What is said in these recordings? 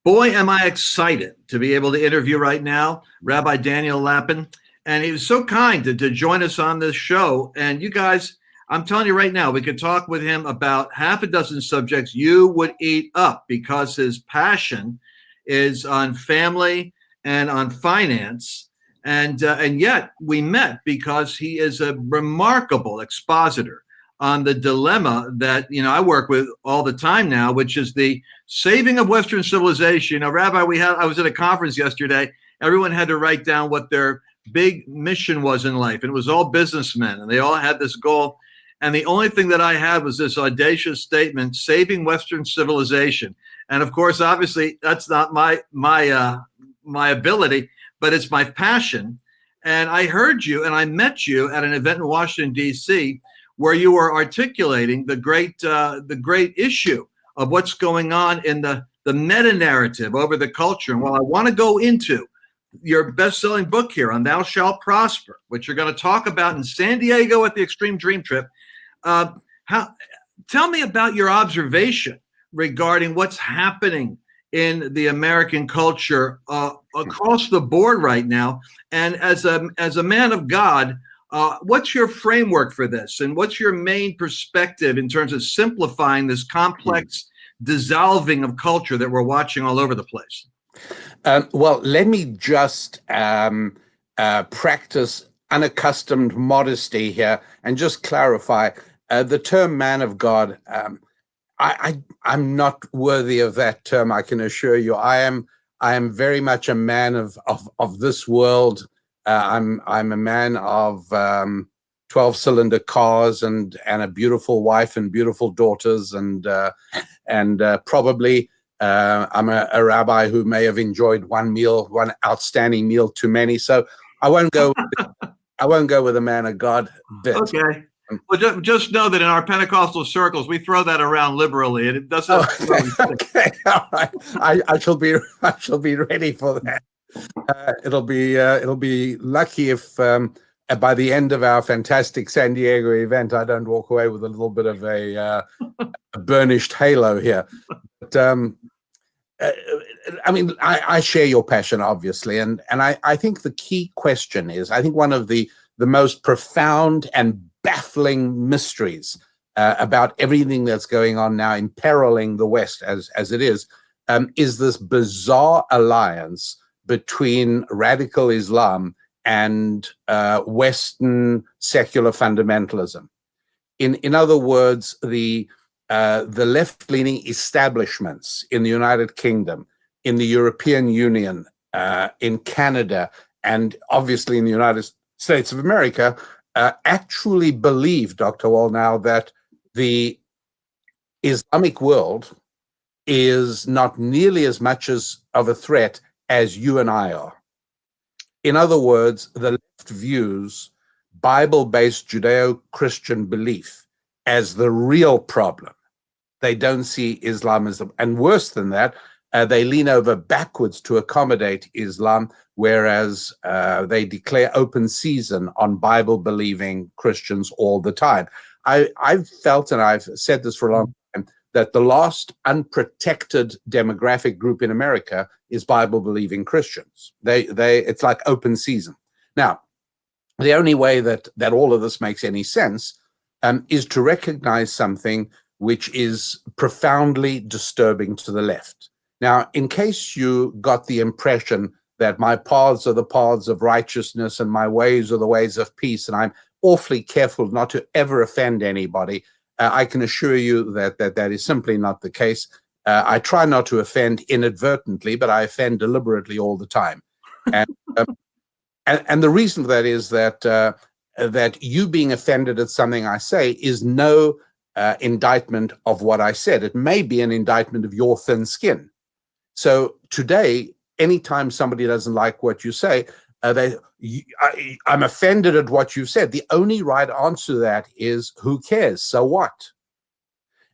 Boy, am I excited to be able to interview right now Rabbi Daniel Lapin. And he was so kind to join us on this show. And you guys, I'm telling you right now, we could talk with him about half a dozen subjects you would eat up, because his passion is on family and on finance. And yet we met because he is a remarkable expositor on the dilemma that, I work with all the time now, which is the saving of Western civilization. Rabbi, I was at a conference yesterday. Everyone had to write down what their big mission was in life. And it was all businessmen, and they all had this goal. And the only thing that I had was this audacious statement: saving Western civilization. And of course, obviously, that's not my ability, but it's my passion. And I heard you, and I met you at an event in Washington, D.C., where you were articulating the great issue of what's going on in the meta narrative over the culture. And while I want to go into your best-selling book here on Thou Shalt Prosper, which you're going to talk about in San Diego at the Extreme Dream Trip, tell me about your observation regarding what's happening in the American culture across the board right now. And as a man of God, what's your framework for this? And what's your main perspective in terms of simplifying this complex dissolving of culture that we're watching all over the place? Well, let me just practice unaccustomed modesty here and just clarify the term man of God. I'm not worthy of that term, I can assure you. I am very much a man of this world. I'm a man of 12-cylinder cars and a beautiful wife and beautiful daughters, and probably I'm a rabbi who may have enjoyed one outstanding meal too many. So I won't go with a man of God bit. Okay. Well, just know that in our Pentecostal circles, we throw that around liberally, and it doesn't. Okay, all right. I shall be ready for that. It'll be lucky if by the end of our fantastic San Diego event, I don't walk away with a little bit of a burnished halo here. But I mean, I share your passion, obviously, and I think the key question is, I think one of the most profound and baffling mysteries about everything that's going on now, imperiling the West as it is this bizarre alliance between radical Islam and Western secular fundamentalism. In other words, the left-leaning establishments in the United Kingdom, in the European Union, in Canada, and obviously in the United States of America, actually believe, Dr. Wallnau, that the Islamic world is not nearly as much of a threat as you and I are. In other words, the left views Bible-based Judeo-Christian belief as the real problem. They don't see Islamism, and worse than that, they lean over backwards to accommodate Islam, whereas they declare open season on Bible-believing Christians all the time. I've felt, and I've said this for a long time, that the last unprotected demographic group in America is Bible-believing Christians. It's like open season. Now, the only way that all of this makes any sense is to recognize something which is profoundly disturbing to the left. Now, in case you got the impression that my paths are the paths of righteousness and my ways are the ways of peace, and I'm awfully careful not to ever offend anybody, I can assure you that is simply not the case. I try not to offend inadvertently, but I offend deliberately all the time. And the reason for that is that you being offended at something I say is no indictment of what I said. It may be an indictment of your thin skin. So today, anytime somebody doesn't like what you say, I'm offended at what you said. The only right answer to that is, who cares? So what?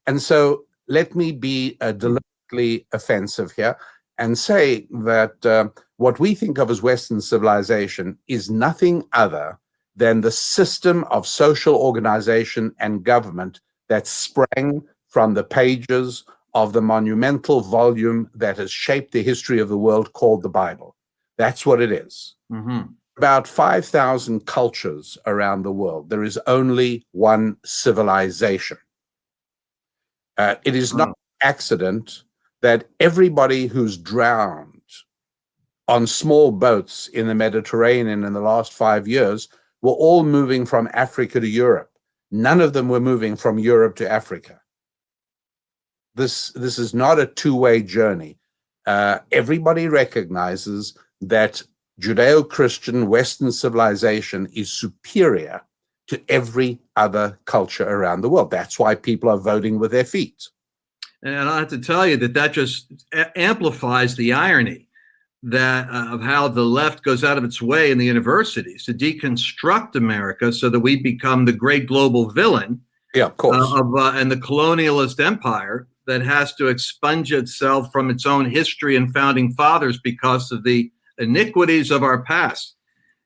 And so let me be deliberately offensive here and say that what we think of as Western civilization is nothing other than the system of social organization and government that sprang from the pages of the monumental volume that has shaped the history of the world called the Bible. That's what it is. Mm-hmm. About 5,000 cultures around the world. There is only one civilization. It is not an accident that everybody who's drowned on small boats in the Mediterranean in the last 5 years were all moving from Africa to Europe. None of them were moving from Europe to Africa. This is not a two-way journey. Everybody recognizes that Judeo-Christian Western civilization is superior to every other culture around the world. That's why people are voting with their feet. And I have to tell you that just amplifies the irony that of how the left goes out of its way in the universities to deconstruct America so that we become the great global villain. Yeah, of course. And the colonialist empire that has to expunge itself from its own history and founding fathers because of the iniquities of our past.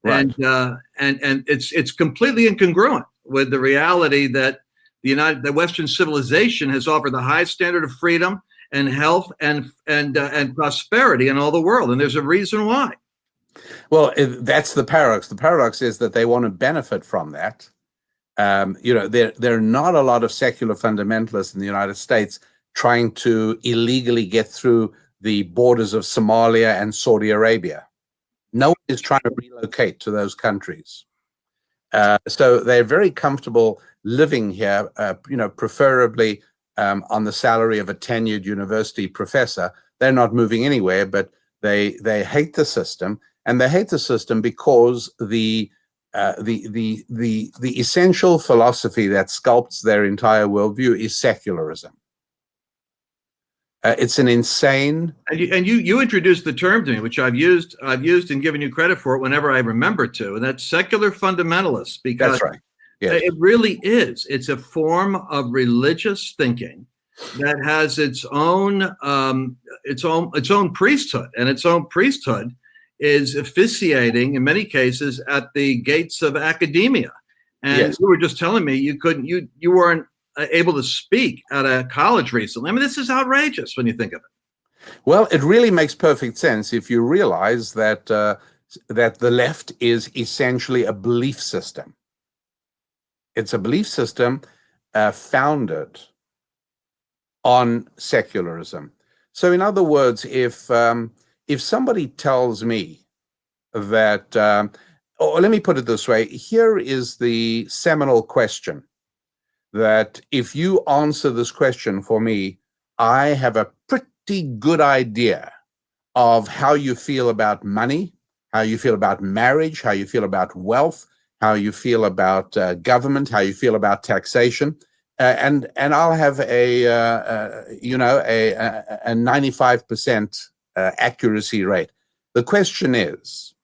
Right. And it's completely incongruent with the reality that the Western civilization has offered the highest standard of freedom and health and prosperity in all the world, and there's a reason why. Well, that's the paradox. The paradox is that they want to benefit from that. There are not a lot of secular fundamentalists in the United States trying to illegally get through the borders of Somalia and Saudi Arabia. No one is trying to relocate to those countries. So they're very comfortable living here, preferably on the salary of a tenured university professor. They're not moving anywhere, but they hate the system, and they hate the system because the essential philosophy that sculpts their entire worldview is secularism. It's an insane. And you introduced the term to me, which I've used and given you credit for it whenever I remember to, and that's secular fundamentalists. Because that's right. Yes. It really is. It's a form of religious thinking that has its own priesthood, and its own priesthood is officiating in many cases at the gates of academia. And yes. You were just telling me you weren't able to speak at a college recently. I mean, this is outrageous when you think of it. Well, it really makes perfect sense if you realize that that the left is essentially a belief system. It's a belief system founded on secularism. So, in other words, if somebody tells me that, or let me put it this way, here is the seminal question. That if you answer this question for me, I have a pretty good idea of how you feel about money, how you feel about marriage, how you feel about wealth, how you feel about government, how you feel about taxation, and I'll have a 95% accuracy rate. The question is,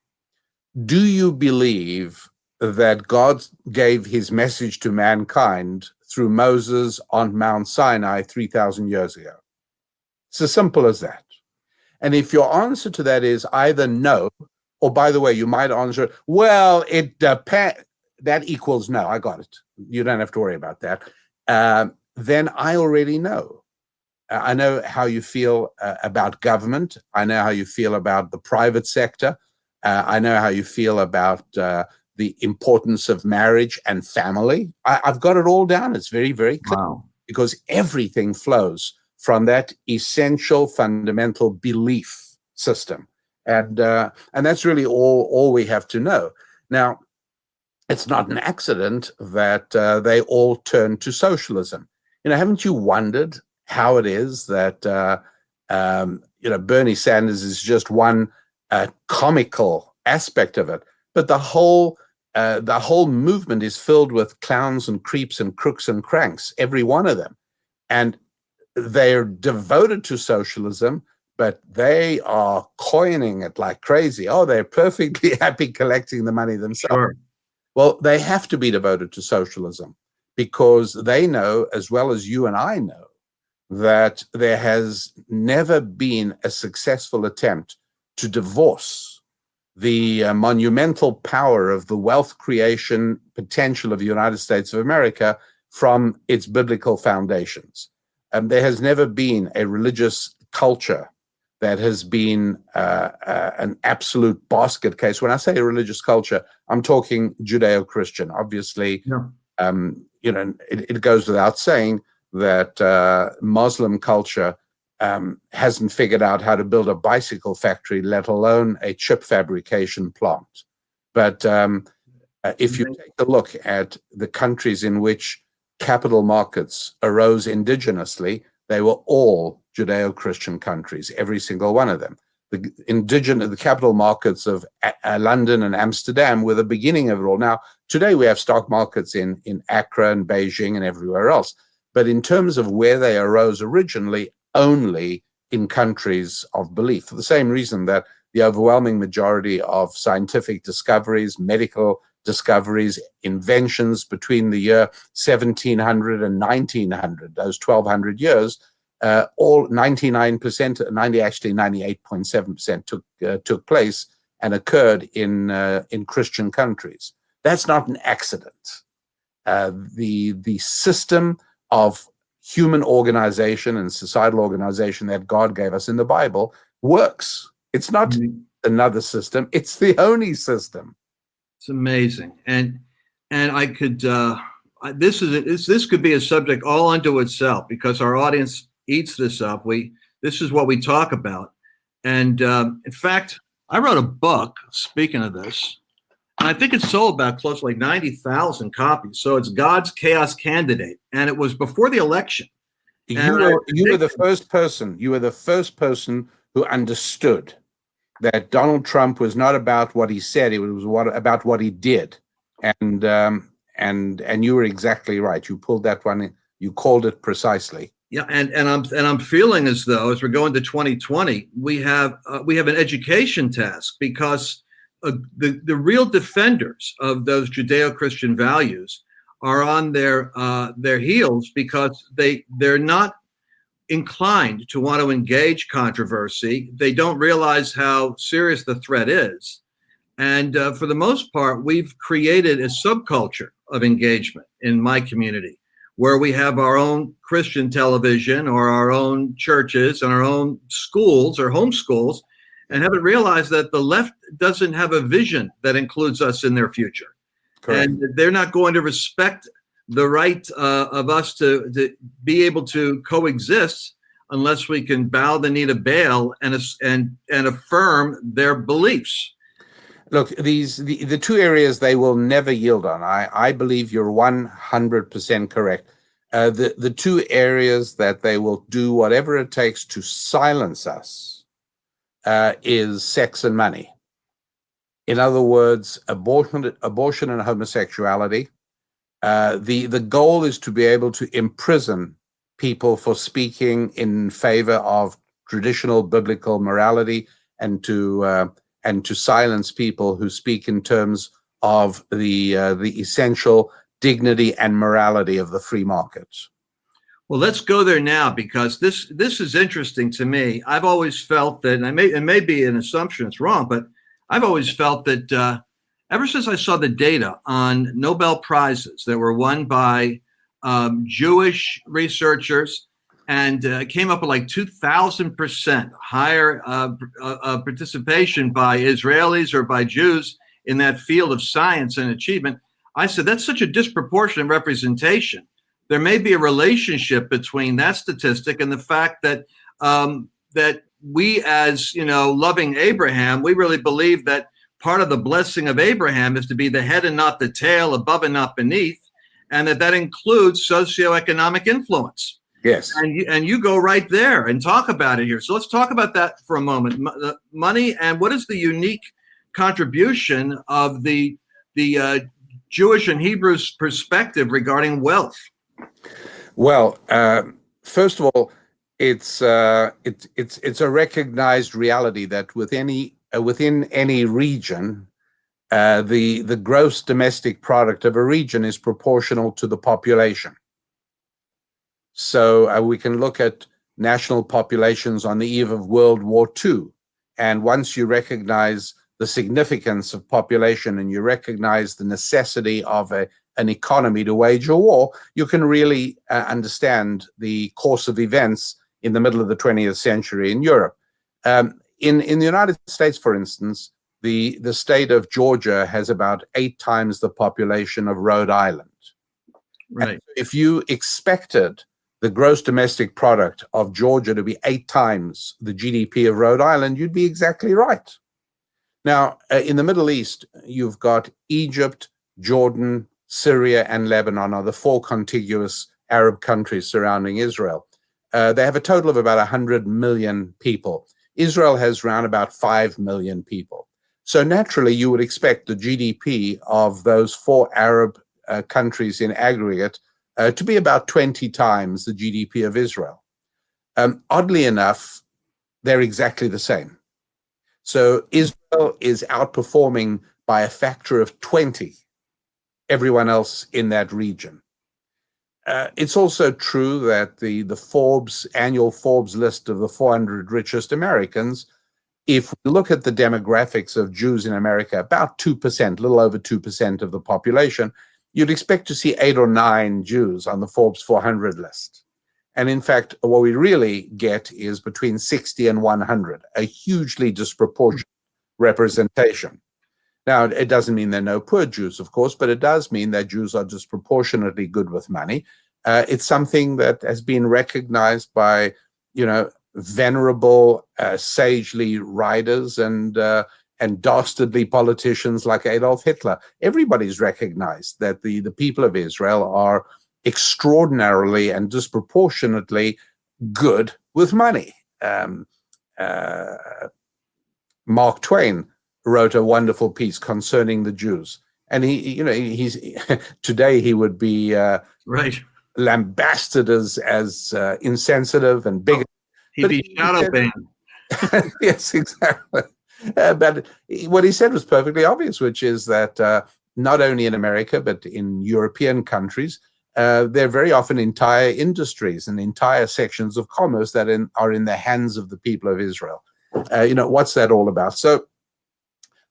do you believe that God gave his message to mankind through Moses on Mount Sinai 3,000 years ago? It's as simple as that. And if your answer to that is either no, or by the way, you might answer, well, it depends, that equals no, I got it. You don't have to worry about that. Then I already know. I know how you feel about government. I know how you feel about the private sector. I know how you feel about the importance of marriage and family. I've got it all down. It's very, very clear. Wow. Because everything flows from that essential fundamental belief system. And that's really all we have to know. Now, it's not an accident that they all turn to socialism. Haven't you wondered how it is that Bernie Sanders is just one comical aspect of it, but the whole movement is filled with clowns and creeps and crooks and cranks, every one of them, and they're devoted to socialism, but they are coining it like crazy. Oh, they're perfectly happy collecting the money themselves. Sure. Well, they have to be devoted to socialism because they know, as well as you and I know, that there has never been a successful attempt to divorce the monumental power of the wealth creation potential of the United States of America from its biblical foundations. There has never been a religious culture that has been an absolute basket case. When I say a religious culture, I'm talking Judeo-Christian. Obviously, it goes without saying that Muslim culture hasn't figured out how to build a bicycle factory, let alone a chip fabrication plant. But if you take a look at the countries in which capital markets arose indigenously, they were all Judeo-Christian countries, every single one of them. The capital markets of London and Amsterdam were the beginning of it all. Now, today we have stock markets in Accra and Beijing and everywhere else. But in terms of where they arose originally, only in countries of belief, for the same reason that the overwhelming majority of scientific discoveries, medical discoveries, inventions between the year 1700 and 1900, those 1200 years, all 99%, actually 98.7% took place and occurred in Christian countries. That's not an accident. The system of human organization and societal organization that God gave us in the Bible works. It's not another system. It's the only system. It's amazing. And I could, this could be a subject all unto itself, because our audience eats this up. This is what we talk about. And in fact, I wrote a book, speaking of this, and I think it sold about close to like 90,000 copies. So it's God's Chaos Candidate. And it was before the election. You were the first person. You were the first person who understood that Donald Trump was not about what he said; it was about what he did. And you were exactly right. You pulled that one in. You called it precisely. Yeah, and I'm feeling as though, as we're going to 2020, we have an education task, because the real defenders of those Judeo-Christian values are on their heels, because they're not inclined to want to engage controversy. They don't realize how serious the threat is. And for the most part, we've created a subculture of engagement in my community, where we have our own Christian television or our own churches and our own schools or homeschools, and haven't realized that the left doesn't have a vision that includes us in their future. Correct. And they're not going to respect the right of us to be able to coexist unless we can bow the knee to Baal and affirm their beliefs. Look, the two areas they will never yield on. I believe you're 100% correct. The two areas that they will do whatever it takes to silence us is sex and money. In other words, abortion and homosexuality. The goal is to be able to imprison people for speaking in favor of traditional biblical morality, and to silence people who speak in terms of the essential dignity and morality of the free market. Well, let's go there now, because this is interesting to me. I've always felt that, and it may be an assumption, it's wrong, but I've always felt that ever since I saw the data on Nobel Prizes that were won by Jewish researchers, and came up with like 2,000% higher participation by Israelis or by Jews in that field of science and achievement, I said, that's such a disproportionate representation. There may be a relationship between that statistic and the fact that that we, as loving Abraham, we really believe that part of the blessing of Abraham is to be the head and not the tail, above and not beneath, and that includes socioeconomic influence. Yes. And you go right there and talk about it here. So let's talk about that for a moment. Money, and what is the unique contribution of the Jewish and Hebrew perspective regarding wealth? Well, first of all, it's a recognized reality that within any region, the gross domestic product of a region is proportional to the population. So we can look at national populations on the eve of World War II. And once you recognize the significance of population and you recognize the necessity of a an economy to wage a war, you can really understand the course of events in the middle of the 20th century in Europe. In the United States, for instance, the state of Georgia has about 8 times the population of Rhode Island. Right. And if you expected the gross domestic product of Georgia to be 8 times the GDP of Rhode Island, you'd be exactly right. Now, in the Middle East, you've got Egypt, Jordan, Syria, and Lebanon are the 4 contiguous Arab countries surrounding Israel. They have a total of about 100 million people. Israel has around about 5 million people. So naturally, you would expect the GDP of those 4 Arab countries in aggregate to be about 20 times the GDP of Israel. Oddly enough, they're exactly the same. So Israel is outperforming by a factor of 20 everyone else in that region. It's also true that the annual Forbes list of the 400 richest Americans, if we look at the demographics of Jews in America, about 2%, a little over 2% of the population, you'd expect to see 8 or 9 Jews on the Forbes 400 list. And in fact, what we really get is between 60 and 100, a hugely disproportionate representation. Now, it doesn't mean there are no poor Jews, of course, but it does mean that Jews are disproportionately good with money. It's something that has been recognized by, venerable, sagely writers and dastardly politicians like Adolf Hitler. Everybody's recognized that the people of Israel are extraordinarily and disproportionately good with money. Mark Twain wrote a wonderful piece concerning the Jews, and he's today he would be right lambasted as insensitive and bigoted. He'd be shadow banned. Yes, exactly. But what he said was perfectly obvious, which is that not only in America but in European countries, there are very often entire industries and entire sections of commerce that are in the hands of the people of Israel. What's that all about? So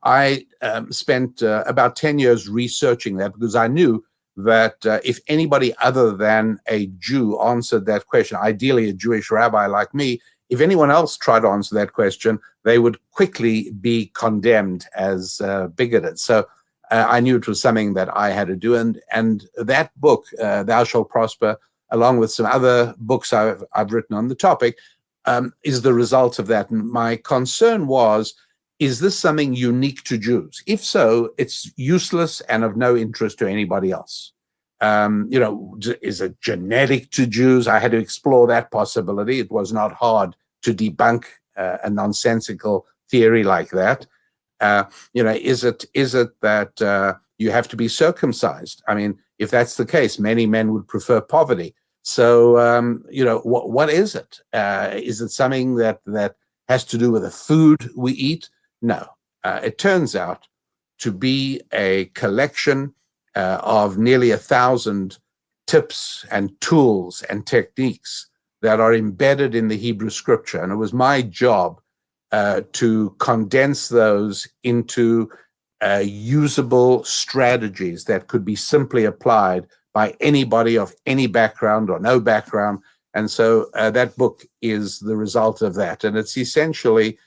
I spent about 10 years researching that, because I knew that if anybody other than a Jew answered that question, ideally a Jewish rabbi like me, if anyone else tried to answer that question, they would quickly be condemned as bigoted. So I knew it was something that I had to do. And that book, Thou Shalt Prosper, along with some other books I've written on the topic, is the result of that. And my concern was, is this something unique to Jews? If so, it's useless and of no interest to anybody else. Is it genetic to Jews? I had to explore that possibility. It was not hard to debunk a nonsensical theory like that. Is it that you have to be circumcised? I mean, if that's the case, many men would prefer poverty. So, what is it? Is it something that has to do with the food we eat? No. It turns out to be a collection of nearly 1,000 tips and tools and techniques that are embedded in the Hebrew scripture. And it was my job to condense those into usable strategies that could be simply applied by anybody of any background or no background. And so that book is the result of that. And it's essentially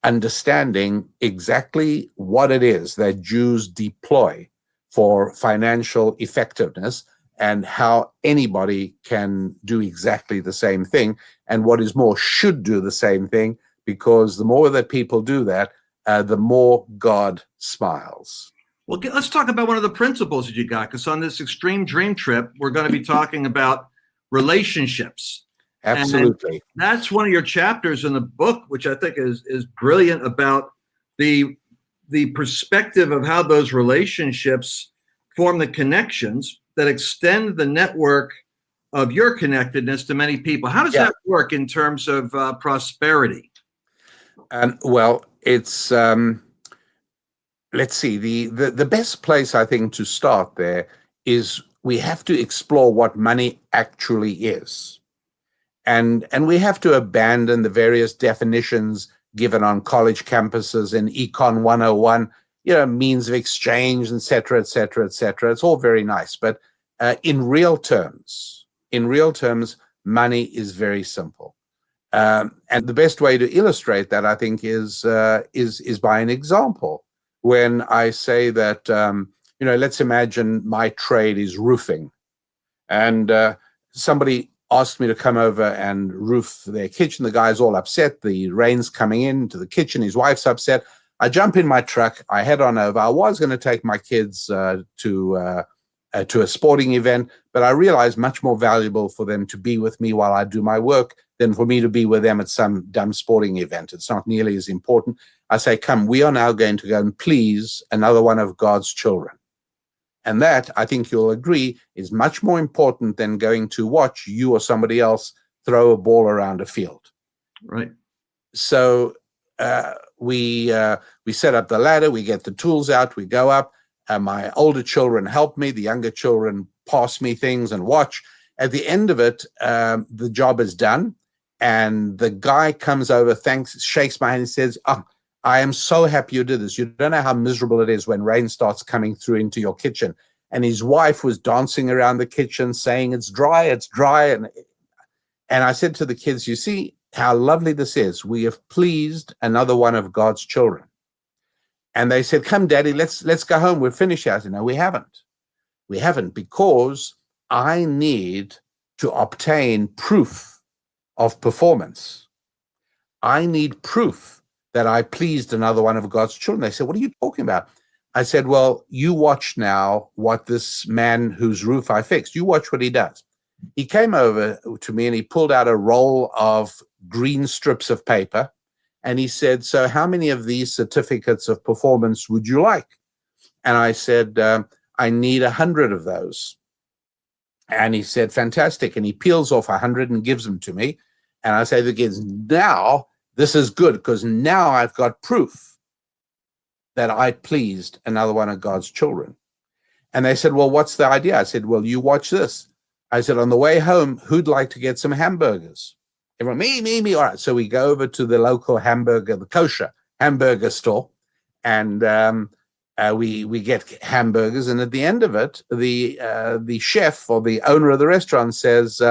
understanding exactly what it is that Jews deploy for financial effectiveness, and how anybody can do exactly the same thing, and what is more, should do the same thing, because the more that people do that, the more God smiles. Well, let's talk about one of the principles that you got, because on this extreme dream trip, we're going to be talking about relationships. Absolutely. And that's one of your chapters in the book, which I think is brilliant, about the perspective of how those relationships form the connections that extend the network of your connectedness to many people. How does that work in terms of prosperity? Well, it's let's see. The best place, I think, to start there is we have to explore what money actually is. And we have to abandon the various definitions given on college campuses in Econ 101. means of exchange, et cetera, et cetera, et cetera. It's all very nice. But in real terms, money is very simple. And the best way to illustrate that, I think, is by an example. When I say that, let's imagine my trade is roofing, and somebody asked me to come over and roof their kitchen. The guy's all upset. The rain's coming into the kitchen. His wife's upset. I jump in my truck. I head on over. I was going to take my kids to a sporting event, but I realized much more valuable for them to be with me while I do my work than for me to be with them at some dumb sporting event. It's not nearly as important. I say, come, we are now going to go and please another one of God's children. And that, I think you'll agree, is much more important than going to watch you or somebody else throw a ball around a field. Right. So we set up the ladder, we get the tools out, we go up. My older children help me, the younger children pass me things and watch. At the end of it, the job is done, and the guy comes over, thanks, shakes my hand and says, "Oh, I am so happy you did this. You don't know how miserable it is when rain starts coming through into your kitchen." And his wife was dancing around the kitchen saying, it's dry, it's dry. And I said to the kids, you see how lovely this is. We have pleased another one of God's children. And they said, come, Daddy, let's go home. We're finished. I said, no, we haven't. We haven't, because I need to obtain proof of performance. I need proof that I pleased another one of God's children. They said, what are you talking about? I said, well, you watch now what this man whose roof I fixed, you watch what he does. He came over to me and he pulled out a roll of green strips of paper. And he said, so how many of these certificates of performance would you like? And I said, I need 100 of those. And he said, fantastic. And he peels off 100 and gives them to me. And I say to the kids, now this is good, because now I've got proof that I pleased another one of God's children. And they said, well, what's the idea? I said, well, you watch this. I said, on the way home, who'd like to get some hamburgers? Everyone, me. All right. So we go over to the local the kosher hamburger store, and we get hamburgers. And at the end of it, the chef or the owner of the restaurant says,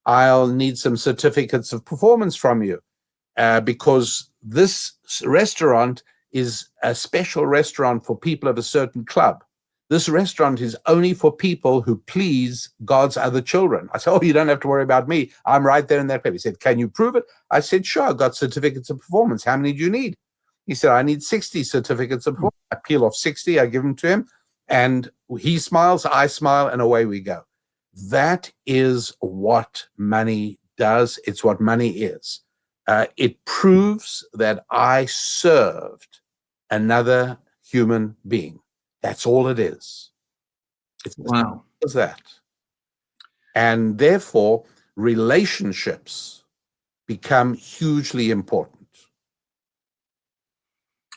I'll need some certificates of performance from you, because this restaurant is a special restaurant for people of a certain club. This restaurant is only for people who please God's other children. I said, oh, you don't have to worry about me. I'm right there in that place. He said, can you prove it? I said, sure, I've got certificates of performance. How many do you need? He said, I need 60 certificates of performance. I peel off 60, I give them to him, and he smiles, I smile, and away we go. That is what money does. It's what money is. It proves that I served another human being. That's all it is. It's wow. It's that. And therefore, relationships become hugely important.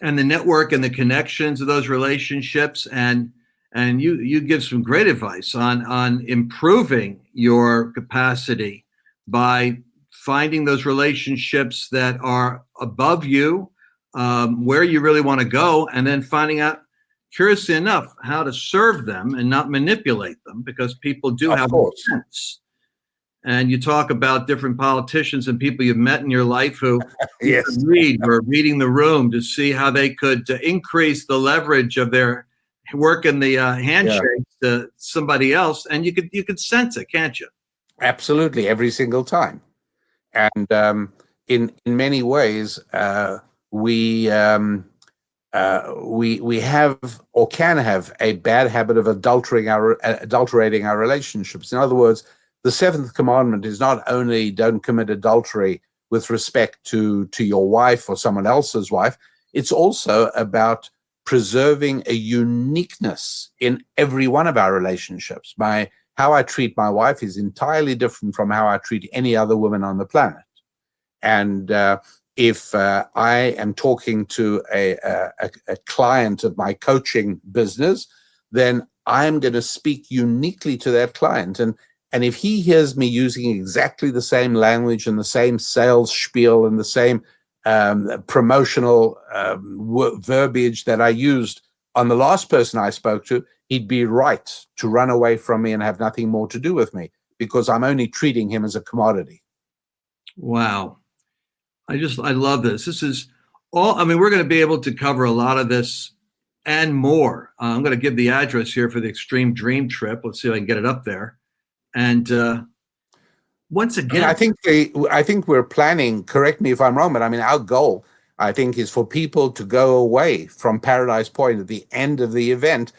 And the network and the connections of those relationships, and you give some great advice on improving your capacity by finding those relationships that are above you, where you really want to go, and then finding out, curiously enough, how to serve them and not manipulate them, because people do have a sense. And you talk about different politicians and people you've met in your life who yes. were reading the room to see how they could increase the leverage of their work in the handshake to somebody else. And you could sense it, can't you? Absolutely, every single time. And in many ways, we have or can have a bad habit of adulterating our relationships. In other words, the seventh commandment is not only don't commit adultery with respect to your wife or someone else's wife, it's also about preserving a uniqueness in every one of our relationships. How I treat my wife is entirely different from how I treat any other woman on the planet. And if I am talking to a client of my coaching business, then I'm going to speak uniquely to that client. And if he hears me using exactly the same language and the same sales spiel and the same promotional verbiage that I used on the last person I spoke to, he'd be right to run away from me and have nothing more to do with me because I'm only treating him as a commodity. Wow. I love this. This is all, I mean, we're going to be able to cover a lot of this and more. I'm going to give the address here for the Extreme Dream Trip. Let's see if I can get it up there. And once again, I think we're planning, correct me if I'm wrong, but I mean, our goal, I think, is for people to go away from Paradise Point at the end of the event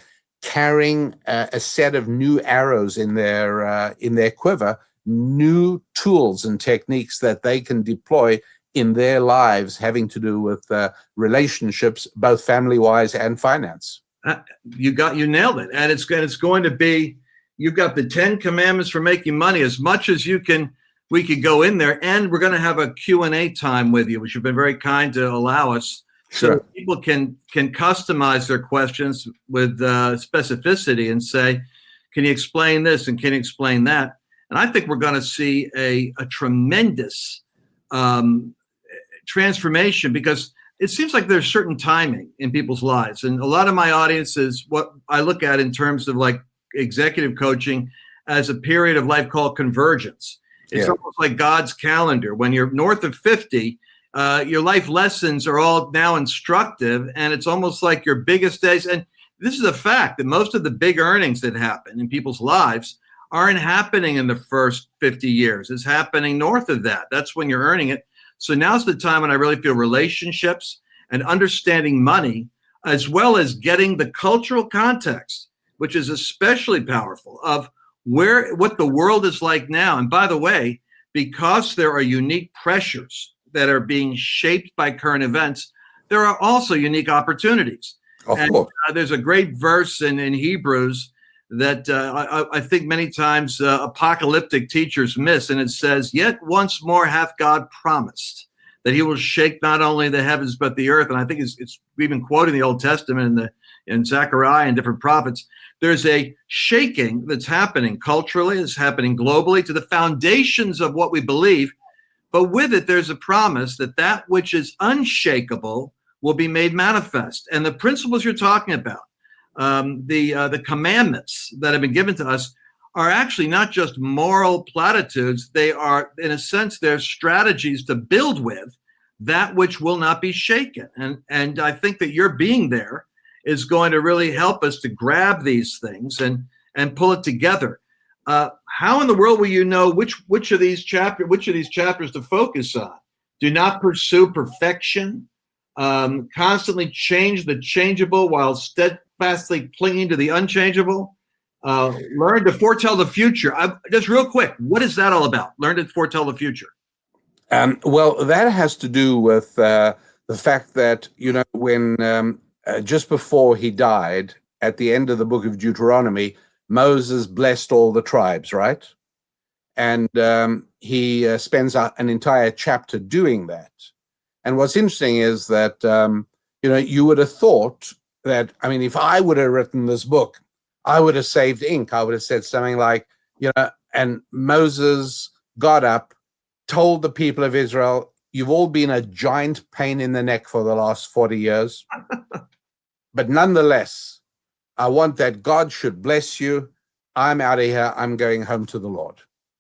carrying a set of new arrows in their quiver, new tools and techniques that they can deploy in their lives having to do with relationships, both family-wise and finance. You nailed it. And it's going to be, you've got the 10 commandments for making money as much as you can. We could go in there, and we're going to have a Q&A time with you, which you've been very kind to allow us. Sure. So people can customize their questions with specificity and say, can you explain this and can you explain that? And I think we're going to see a tremendous transformation, because it seems like there's certain timing in people's lives. And a lot of my audience is what I look at in terms of like executive coaching as a period of life called convergence. It's almost like God's calendar. When you're north of 50, your life lessons are all now instructive, and it's almost like your biggest days. And this is a fact that most of the big earnings that happen in people's lives aren't happening in the first 50 years. It's happening north of that. That's when you're earning it. So now's the time when I really feel relationships and understanding money, as well as getting the cultural context, which is especially powerful, of what the world is like now. And by the way, because there are unique pressures that are being shaped by current events, there are also unique opportunities. Of course. There's a great verse in Hebrews that I think many times apocalyptic teachers miss, and it says, "Yet once more hath God promised that he will shake not only the heavens but the earth." And I think it's we've been quoting the Old Testament in Zechariah and different prophets. There's a shaking that's happening culturally, it's happening globally to the foundations of what we believe. But with it, there's a promise that that which is unshakable will be made manifest. And the principles you're talking about, the commandments that have been given to us, are actually not just moral platitudes. They are, in a sense, they're strategies to build with that which will not be shaken. And I think that your being there is going to really help us to grab these things and pull it together. How in the world will you know which of these chapters to focus on? Do not pursue perfection. Constantly change the changeable while steadfastly clinging to the unchangeable. Learn to foretell the future. Just real quick, what is that all about? Learn to foretell the future. Well, that has to do with the fact that, when just before he died, at the end of the book of Deuteronomy, Moses blessed all the tribes, right? And he spends an entire chapter doing that. And what's interesting is that, you would have thought that, I mean, if I would have written this book, I would have saved ink. I would have said something like, and Moses got up, told the people of Israel, you've all been a giant pain in the neck for the last 40 years. But nonetheless, I want that God should bless you. I'm out of here. I'm going home to the Lord.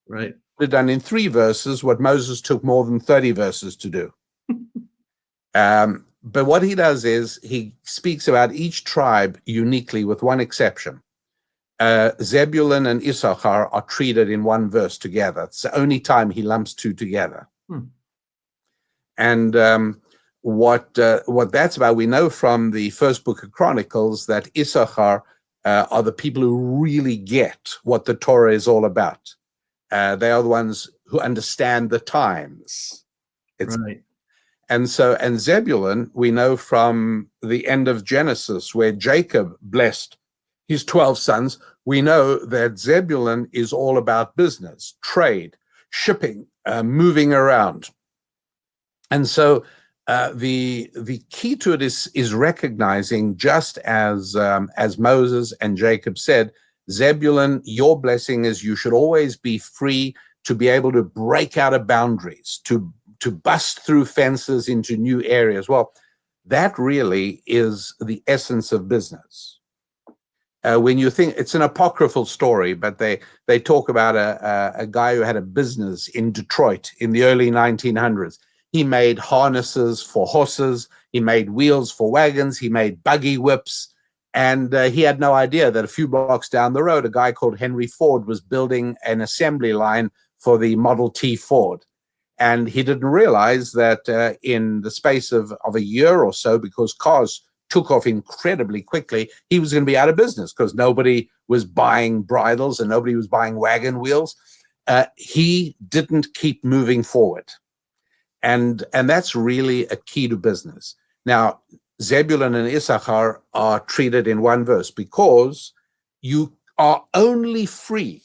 Right. They've done in 3 verses what Moses took more than 30 verses to do. But what he does is he speaks about each tribe uniquely, with one exception. Zebulun and Issachar are treated in 1 verse together. It's the only time he lumps 2 together. And what that's about, we know from the first book of Chronicles that Issachar are the people who really get what the Torah is all about. They are the ones who understand the times. Right. And Zebulun, we know from the end of Genesis, where Jacob blessed his 12 sons, we know that Zebulun is all about business, trade, shipping, moving around. And so the key to it is recognizing, just as Moses and Jacob said, Zebulun, your blessing is you should always be free to be able to break out of boundaries, to bust through fences into new areas. Well, That really is the essence of business. When you think, it's an apocryphal story, but they talk about a guy who had a business in Detroit in the early 1900s. He made harnesses for horses, he made wheels for wagons, he made buggy whips, and he had no idea that a few blocks down the road, a guy called Henry Ford was building an assembly line for the Model T Ford. And he didn't realize that in the space of a year or so, because cars took off incredibly quickly, he was going to be out of business because nobody was buying bridles and nobody was buying wagon wheels. He didn't keep moving forward. And that's really a key to business. Now, Zebulun and Issachar are treated in one verse because you are only free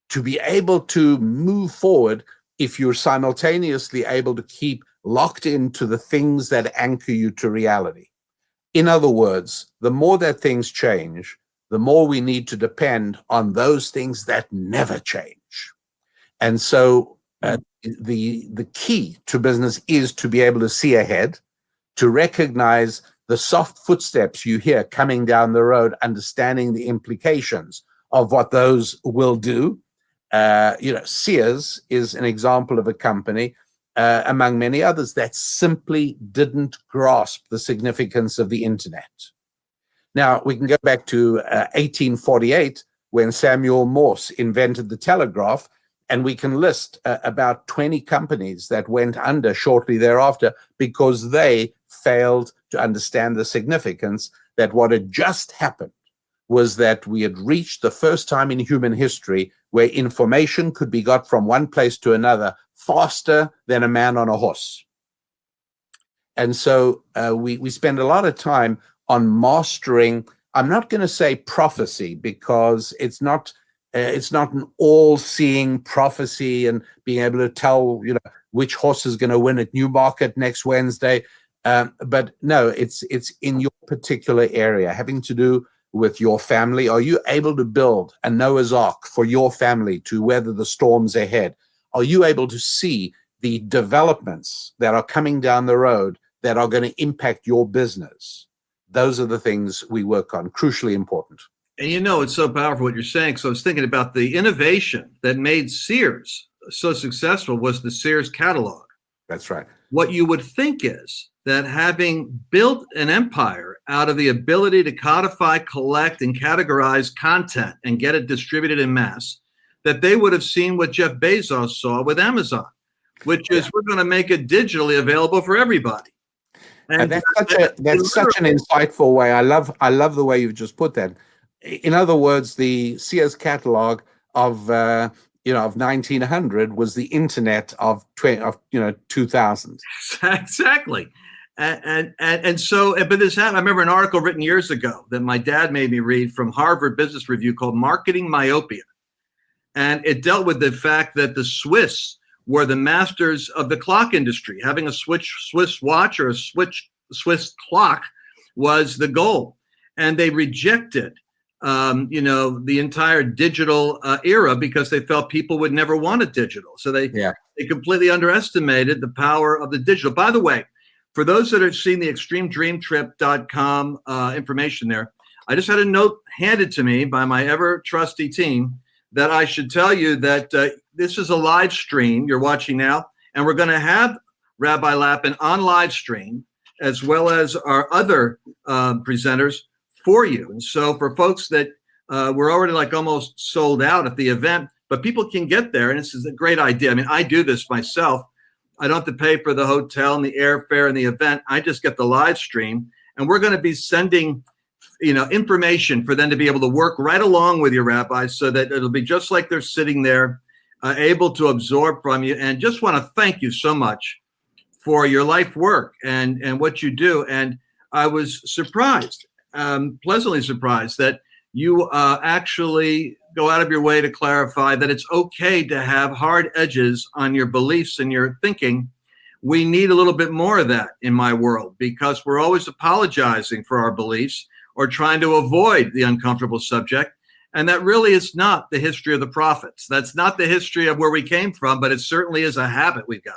to be able to move forward if you're simultaneously able to keep locked into the things that anchor you to reality. In other words, the more that things change, the more we need to depend on those things that never change. And so the key to business is to be able to see ahead, to recognize the soft footsteps you hear coming down the road, understanding the implications of what those will do. Sears is an example of a company among many others that simply didn't grasp the significance of the internet. Now, we can go back to 1848 when Samuel Morse invented the telegraph, and we can list about 20 companies that went under shortly thereafter because they failed to understand the significance that what had just happened was that we had reached the first time in human history where information could be got from one place to another faster than a man on a horse. And so we spend a lot of time on mastering, I'm not going to say prophecy because it's not an all-seeing prophecy and being able to tell, which horse is going to win at Newmarket next Wednesday. But no, it's in your particular area, having to do with your family. Are you able to build a Noah's Ark for your family to weather the storms ahead? Are you able to see the developments that are coming down the road that are going to impact your business? Those are the things we work on, crucially important. And it's so powerful what you're saying. So I was thinking about the innovation that made Sears so successful was the Sears catalog. That's right. What you would think is that having built an empire out of the ability to codify, collect, and categorize content and get it distributed in mass, that they would have seen what Jeff Bezos saw with Amazon, which is we're going to make it digitally available for everybody. And that's such an insightful way. I love the way you've just put that. In other words, the Sears catalog of 1900 was the internet of 2000. Exactly. And so, but this happened. I remember an article written years ago that my dad made me read from Harvard Business Review called Marketing Myopia. And it dealt with the fact that the Swiss were the masters of the clock industry. Having a Swiss watch or a Swiss clock was the goal. And they rejected, the entire digital era because they felt people would never want it digital. So they completely underestimated the power of the digital. By the way, for those that have seen the extremedreamtrip.com information there, I just had a note handed to me by my ever trusty team that I should tell you that this is a live stream you're watching now, and we're going to have Rabbi Lapin on live stream as well as our other presenters for you. And so for folks that we're already like almost sold out at the event, but people can get there, and this is a great idea. I mean, I do this myself. I don't have to pay for the hotel and the airfare and the event. I just get the live stream, and we're going to be sending information for them to be able to work right along with your rabbis so that it'll be just like they're sitting there able to absorb from you. And just want to thank you so much for your life work and what you do. And I was surprised, pleasantly surprised that you actually go out of your way to clarify that it's okay to have hard edges on your beliefs and your thinking. We need a little bit more of that in my world because we're always apologizing for our beliefs or trying to avoid the uncomfortable subject. And that really is not the history of the prophets. That's not the history of where we came from, but it certainly is a habit we've got.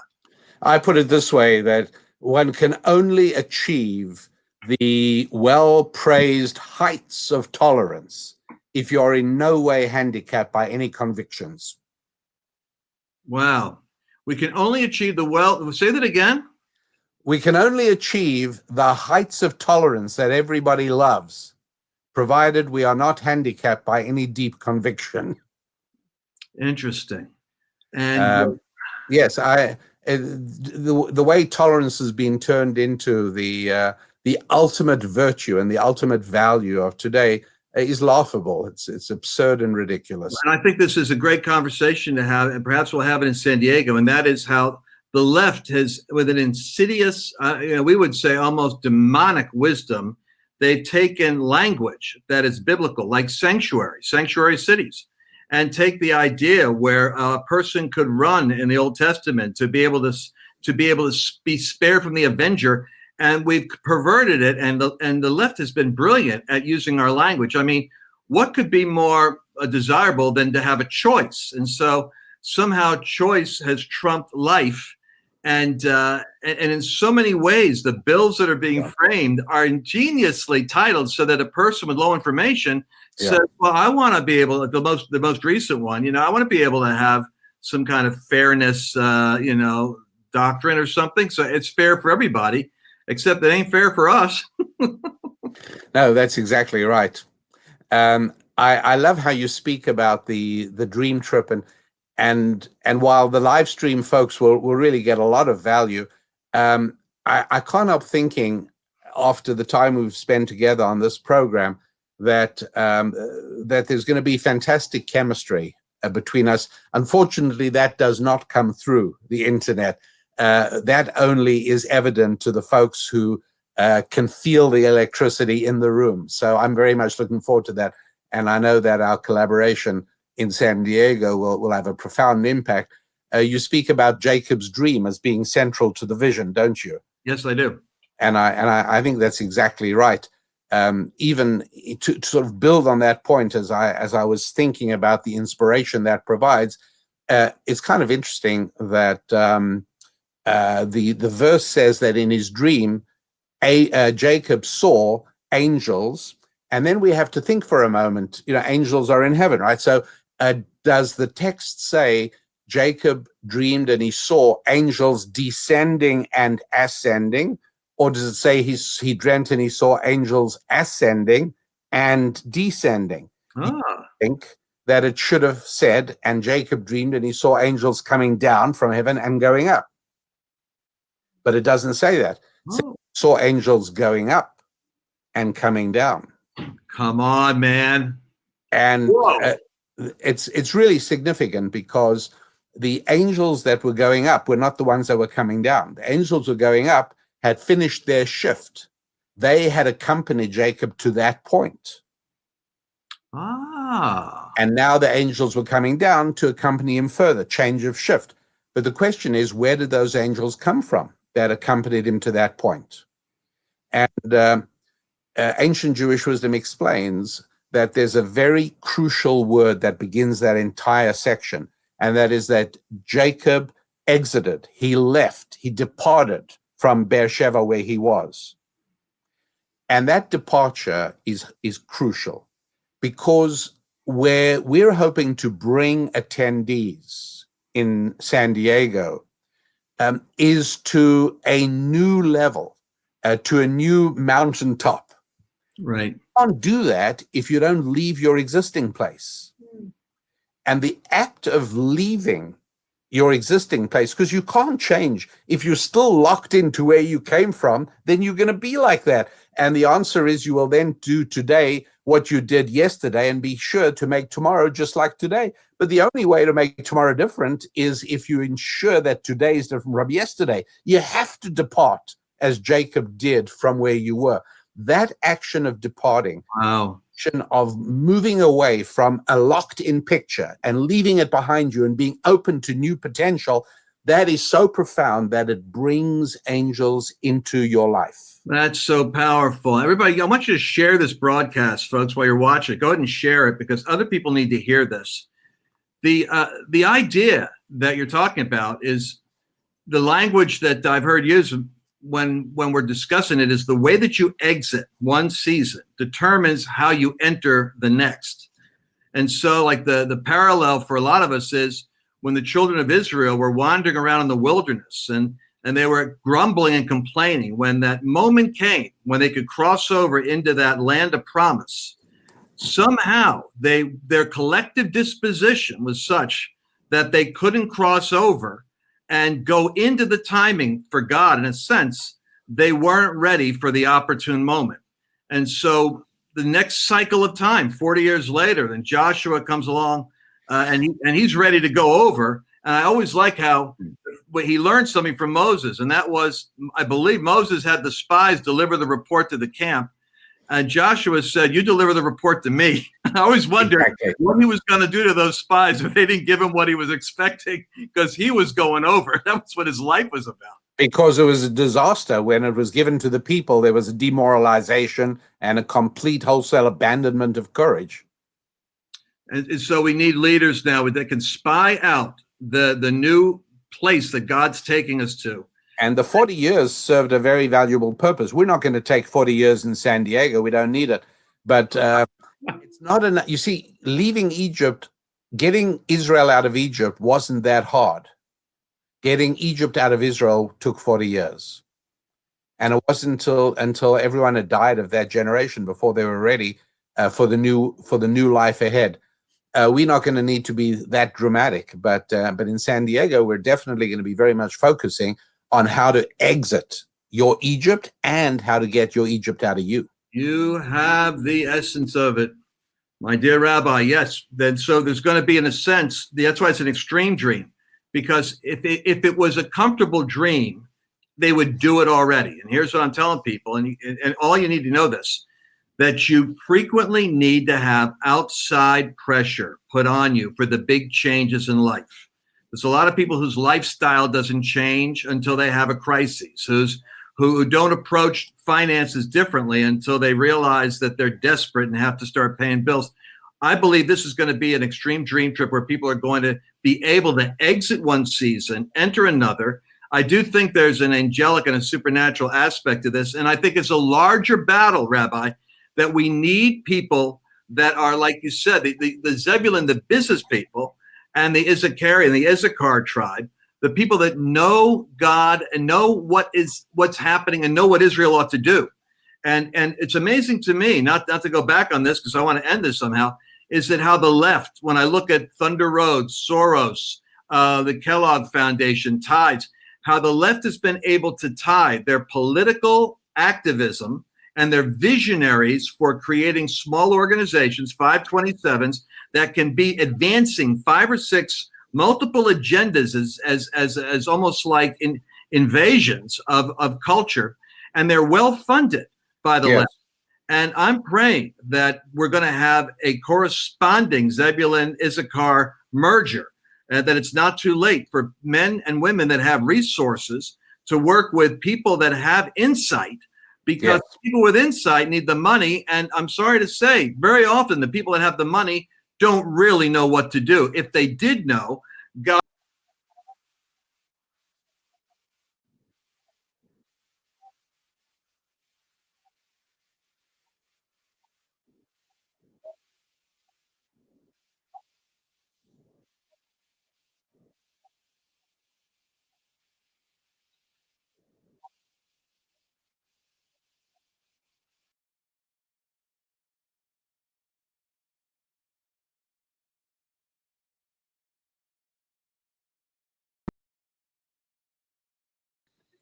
I put it this way, that one can only achieve the well-praised heights of tolerance if you're in no way handicapped by any convictions. Wow. We can only achieve the well. Say that again. We can only achieve the heights of tolerance that everybody loves, provided we are not handicapped by any deep conviction. Interesting. And yes, the way tolerance has been turned into the ultimate virtue and the ultimate value of today is laughable. It's absurd and ridiculous. I think this is a great conversation to have, and perhaps we'll have it in San Diego. And that is how the left has, with an insidious, we would say almost demonic wisdom, they've taken language that is biblical, like sanctuary cities, and take the idea where a person could run in the Old Testament to be able to be spared from the avenger, and we've perverted it. And the left has been brilliant at using our language. I mean, what could be more desirable than to have a choice? And so somehow choice has trumped life. And in so many ways, the bills that are being framed are ingeniously titled so that a person with low information says, well, I want to be able, the most recent one, I want to be able to have some kind of fairness, doctrine or something. So it's fair for everybody, except it ain't fair for us. No, that's exactly right. I love how you speak about the dream trip, and while the live stream folks will really get a lot of value, I can't help thinking, after the time we've spent together on this program, that there's going to be fantastic chemistry between us. Unfortunately, that does not come through the internet. That only is evident to the folks who can feel the electricity in the room. So I'm very much looking forward to that. And I know that our collaboration in San Diego will have a profound impact. You speak about Jacob's dream as being central to the vision, don't you? Yes, I do. And I think that's exactly right. Even to sort of build on that point, as I was thinking about the inspiration that provides, it's kind of interesting that the verse says that in his dream, Jacob saw angels, and then we have to think for a moment. Angels are in heaven, right? So does the text say Jacob dreamed and he saw angels descending and ascending? Or does it say he dreamt and he saw angels ascending and descending? I think that it should have said, and Jacob dreamed and he saw angels coming down from heaven and going up. But it doesn't say that. It says he saw angels going up and coming down. Come on, man. And it's really significant, because the angels that were going up were not the ones that were coming down. The angels were going up had finished their shift. They had accompanied Jacob to that point. And now the angels were coming down to accompany him further, change of shift. But the question is, where did those angels come from that accompanied him to that point? And ancient Jewish wisdom explains that there's a very crucial word that begins that entire section, and that is that Jacob exited, he left, he departed from Beersheba, where he was. And that departure is crucial, because where we're hoping to bring attendees in San Diego is to a new level, to a new mountaintop. Right. You can't do that if you don't leave your existing place. And the act of leaving your existing place, because you can't change. If you're still locked into where you came from, then you're going to be like that. And the answer is, you will then do today what you did yesterday and be sure to make tomorrow just like today. But the only way to make tomorrow different is if you ensure that today is different from yesterday. You have to depart, as Jacob did, from where you were. That action of departing, of moving away from a locked-in picture and leaving it behind you and being open to new potential, that is so profound that it brings angels into your life. That's so powerful. Everybody, I want you to share this broadcast, folks, while you're watching. Go ahead and share it, because other people need to hear this. The idea that you're talking about is the language that I've heard used when we're discussing it is the way that you exit one season determines how you enter the next. And so like the parallel for a lot of us is when the children of Israel were wandering around in the wilderness and they were grumbling and complaining, when that moment came when they could cross over into that land of promise, somehow their collective disposition was such that they couldn't cross over and go into the timing for God. In a sense, they weren't ready for the opportune moment. And so the next cycle of time, 40 years later, then Joshua comes along and he's ready to go over. And I always like how he learned something from Moses. And that was, I believe Moses had the spies deliver the report to the camp. And Joshua said, you deliver the report to me. I always wondered what he was going to do to those spies if they didn't give him what he was expecting, because he was going over. That was what his life was about. Because it was a disaster. When it was given to the people, there was a demoralization and a complete wholesale abandonment of courage. And so we need leaders now that can spy out the new place that God's taking us to. And the 40 years served a very valuable purpose. We're not going to take 40 years in San Diego. We don't need it. But it's not enough. You see, leaving Egypt, getting Israel out of Egypt wasn't that hard. Getting Egypt out of Israel took 40 years. And it wasn't until everyone had died of that generation before they were ready for the new life ahead. We're not going to need to be that dramatic. But in San Diego, we're definitely going to be very much focusing on how to exit your Egypt and how to get your Egypt out of you. You have the essence of it, my dear Rabbi. Yes. Then so there's going to be, in a sense, that's why it's an extreme dream, because if it was a comfortable dream, they would do it already. And here's what I'm telling people, and all you need to know this, that you frequently need to have outside pressure put on you for the big changes in life. There's a lot of people whose lifestyle doesn't change until they have a crisis, who don't approach finances differently until they realize that they're desperate and have to start paying bills. I believe this is going to be an extreme dream trip where people are going to be able to exit one season, enter another. I do think there's an angelic and a supernatural aspect to this. And I think it's a larger battle, Rabbi, that we need people that are, like you said, the Zebulun, the business people, and the Issachar and the Issachar tribe, the people that know God and know what's happening and know what Israel ought to do. And it's amazing to me, not to go back on this because I want to end this somehow, is that how the left, when I look at Thunder Road, Soros, the Kellogg Foundation, Tides, how the left has been able to tie their political activism and their visionaries for creating small organizations, 527s, that can be advancing 5 or 6 multiple agendas as almost like invasions of culture, and they're well funded by the left. And I'm praying that we're going to have a corresponding Zebulun Issachar merger, that it's not too late for men and women that have resources to work with people that have insight, because people with insight need the money. And I'm sorry to say, very often the people that have the money don't really know what to do. If they did know, God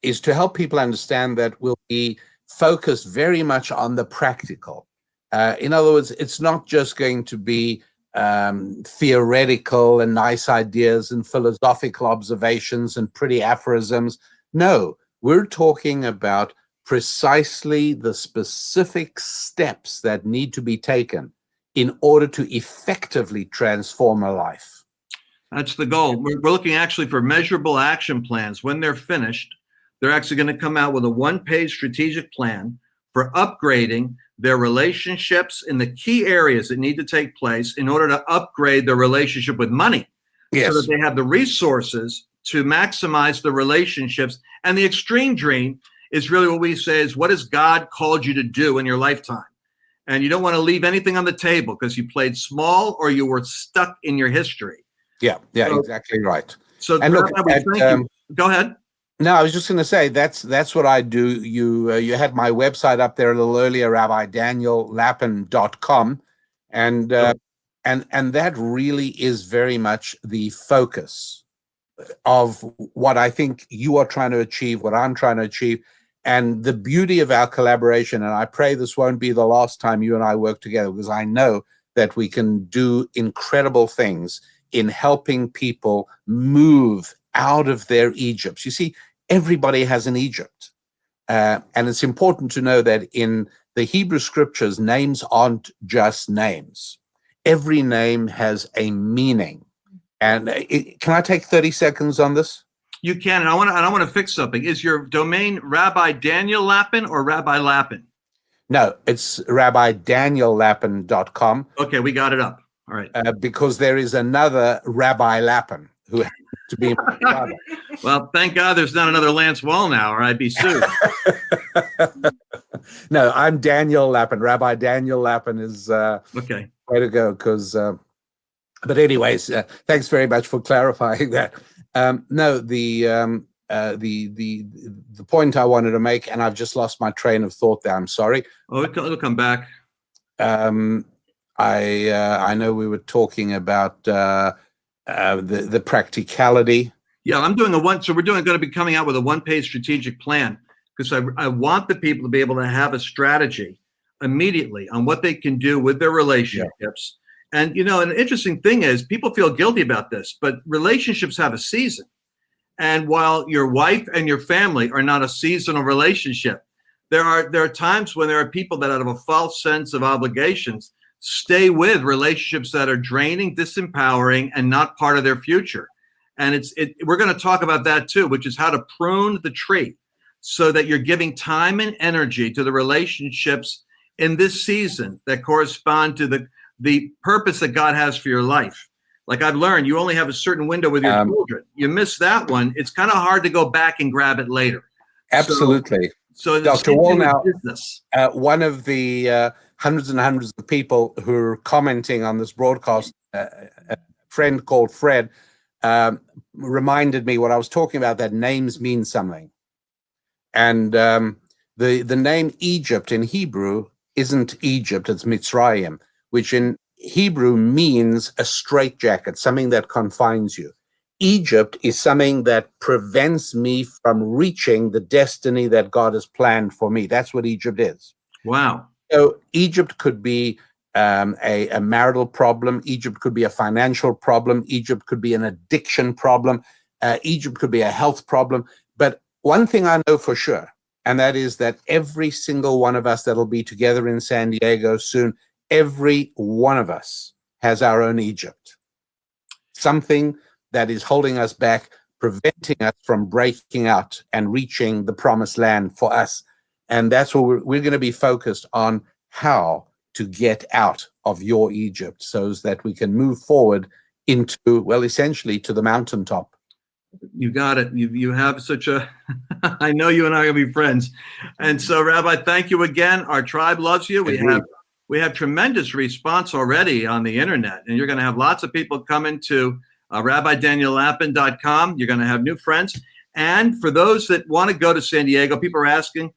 is to help people understand that we'll be focused very much on the practical. In other words, it's not just going to be theoretical and nice ideas and philosophical observations and pretty aphorisms. No, we're talking about precisely the specific steps that need to be taken in order to effectively transform a life. That's the goal. We're looking actually for measurable action plans. When they're finished, they're actually going to come out with a one-page strategic plan for upgrading their relationships in the key areas that need to take place in order to upgrade their relationship with money, so that they have the resources to maximize the relationships. And the extreme dream is really what we say is, what has God called you to do in your lifetime? And you don't want to leave anything on the table because you played small or you were stuck in your history. Yeah, So, exactly right. So, And look, Rabbi, thank you. Go ahead. No, I was just going to say that's what I do. You had my website up there a little earlier, RabbiDanielLapin.com, and that really is very much the focus of what I think you are trying to achieve, what I'm trying to achieve, and the beauty of our collaboration. And I pray this won't be the last time you and I work together, because I know that we can do incredible things in helping people move out of their Egypts. You see, everybody has an Egypt. And it's important to know that in the Hebrew scriptures, names aren't just names. Every name has a meaning. And can I take 30 seconds on this? You can. And I want to fix something. Is your domain Rabbi Daniel Lapin or Rabbi Lapin? No, it's RabbiDanielLapin.com. Okay, we got it up. All right. Because there is another Rabbi Lapin who happens to be my brother. Well, thank God there's not another Lance Wallnau, or I'd be sued. No, I'm Daniel Lapin. Rabbi Daniel Lapin is okay. Way to go. Because, but anyways, thanks very much for clarifying that. No, the point I wanted to make, and I've just lost my train of thought there. I'm sorry. Oh, it'll come back. I know we were talking about the practicality. Yeah, I'm doing we're going to be coming out with a one-page strategic plan, because I want the people to be able to have a strategy immediately on what they can do with their relationships. Yeah. And, an interesting thing is people feel guilty about this, but relationships have a season. And while your wife and your family are not a seasonal relationship, there are times when there are people that, out of a false sense of obligations, stay with relationships that are draining, disempowering, and not part of their future. And we're going to talk about that too, which is how to prune the tree so that you're giving time and energy to the relationships in this season that correspond to the purpose that God has for your life. Like I've learned, you only have a certain window with your children. You miss that one, it's kind of hard to go back and grab it later. Absolutely. So Dr. Wallnau, one of the hundreds and hundreds of people who are commenting on this broadcast, a friend called Fred, reminded me what I was talking about, that names mean something. And the name Egypt in Hebrew isn't Egypt, it's Mitzrayim, which in Hebrew means a straitjacket, something that confines you. Egypt is something that prevents me from reaching the destiny that God has planned for me. That's what Egypt is. Wow. So Egypt could be a marital problem. Egypt could be a financial problem. Egypt could be an addiction problem. Egypt could be a health problem. But one thing I know for sure, and that is that every single one of us that'll be together in San Diego soon, every one of us has our own Egypt. Something that is holding us back, preventing us from breaking out and reaching the promised land for us. And that's what we're going to be focused on, how to get out of your Egypt so that we can move forward into, well, essentially to the mountaintop. You got it. You have such a, I know you and I are going to be friends. And so, Rabbi, thank you again. Our tribe loves you. We have tremendous response already on the internet, and you're going to have lots of people coming to RabbiDanielLapin.com. You're going to have new friends. And for those that want to go to San Diego, people are asking,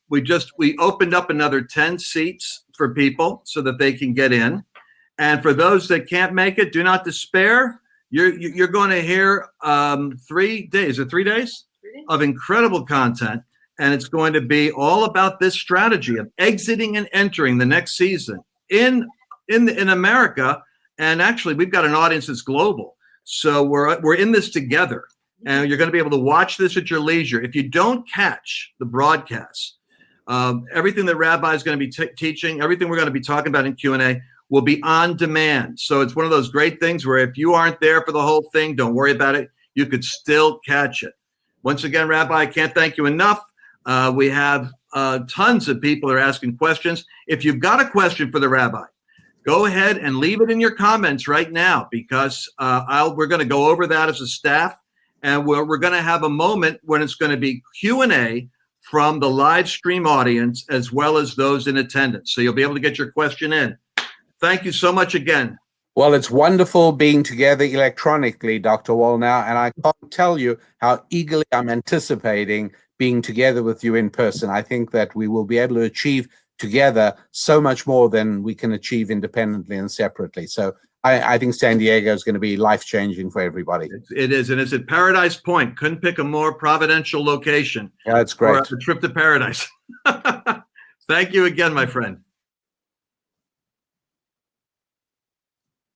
we opened up another 10 seats for people so that they can get in. And for those that can't make it, do not despair. You're going to hear 3 days of incredible content. And it's going to be all about this strategy of exiting and entering the next season in America. And actually, we've got an audience that's global. So we're in this together. And you're going to be able to watch this at your leisure. If you don't catch the broadcast, everything that Rabbi is going to be teaching, everything we're going to be talking about in Q&A will be on demand. So it's one of those great things where if you aren't there for the whole thing, don't worry about it. You could still catch it. Once again, Rabbi, I can't thank you enough. We have tons of people that are asking questions. If you've got a question for the Rabbi, go ahead and leave it in your comments right now, because we're going to go over that as a staff, and we're going to have a moment when it's going to be Q&A from the live stream audience as well as those in attendance. So you'll be able to get your question in. Thank you so much again. Well, it's wonderful being together electronically, Dr. Wallnau, and I can't tell you how eagerly I'm anticipating being together with you in person. I think that we will be able to achieve together so much more than we can achieve independently and separately. So I think San Diego is going to be life-changing for everybody. It is, and it's at Paradise Point. Couldn't pick a more providential location. Yeah, that's great. For a trip to paradise. Thank you again, my friend.